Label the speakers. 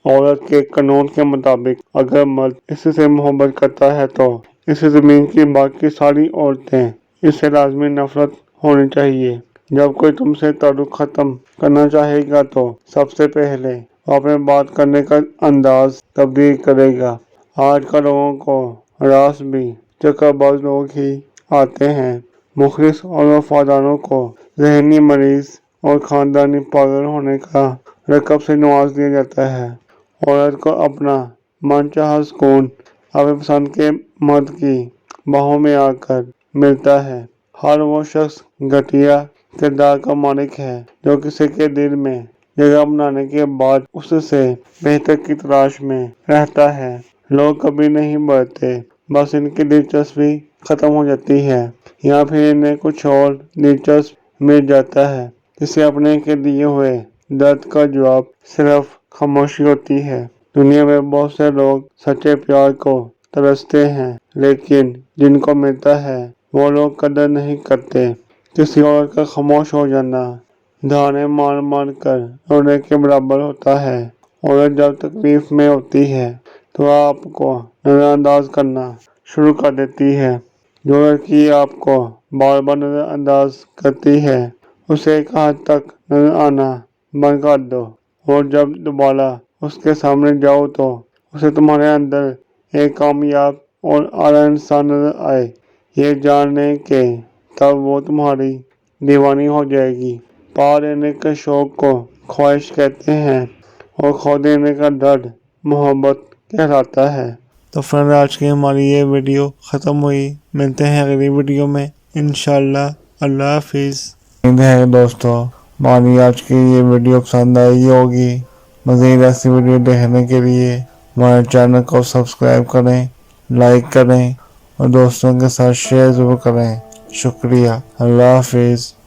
Speaker 1: عورت کے قانون کے مطابق اگر مرد اس سے محبت کرتا ہے تو اس زمین کی باقی ساری عورتیں اس سے لازمی نفرت ہونی چاہیے۔ جب کوئی تم سے تعلق ختم کرنا چاہے گا تو سب سے پہلے وہ اپنے بات کرنے کا انداز تبدیل کرے گا۔ آج کل لوگوں کو راس بھی چکر باز لوگ ہی آتے ہیں۔ مخلص اور وفاداروں کو ذہنی مریض اور خاندانی پاگل ہونے کا لقب سے نواز دیا جاتا ہے۔ عورت کو اپنا من چاہا سکون اپنے پسند کے مرد کی باہوں میں آ کر ملتا ہے۔ ہر وہ شخص گھٹیا کردار کا مالک ہے جو کسی کے دل میں جگہ بنانے کے بعد اس سے بہتر کی تلاش میں رہتا ہے۔ لوگ کبھی نہیں بڑھتے، بس ان کی دلچسپی ختم ہو جاتی ہے یا پھر انہیں کچھ اور دلچسپ مل جاتا ہے۔ کسی اپنے کے دیے ہوئے درد کا جواب صرف خاموشی ہوتی ہے۔ دنیا میں بہت سے لوگ سچے پیار کو ترستے ہیں، لیکن جن کو ملتا ہے وہ لوگ قدر نہیں کرتے۔ کسی عورت کا خاموش ہو جانا دھاڑیں مار مار کر رونے کے برابر ہوتا ہے۔ عورت جب تکلیف میں ہوتی ہے تو آپ کو نظر انداز کرنا شروع کر دیتی ہے۔ جو لڑکی آپ کو بار بار نظر انداز کرتی ہے اسے ایک حد تک نظر آنا بند کر دو، اور جب دوبارہ اس کے سامنے جاؤ تو اسے تمہارے اندر ایک کامیاب اور اعلیٰ انسان نظر آئے، یہ جان لیں کہ تب وہ تمہاری دیوانی ہو جائے گی۔ پا لینے کے شوق کو خواہش کہتے ہیں اور کھو دینے کا درد محبت کہلاتا ہے۔ تو فرینڈ آج کی ہماری یہ ویڈیو ختم ہوئی، ملتے ہیں اگلی ویڈیو میں انشاءاللہ۔ اللہ حافظ۔ امید ہے دوستو ہماری آج کی یہ ویڈیو پسند آئی ہوگی۔ مزید ایسی ویڈیو دیکھنے کے لیے ہمارے چینل کو سبسکرائب کریں، لائک کریں اور دوستوں کے ساتھ شیئر ضرور کریں۔ شکریہ۔ اللہ حافظ۔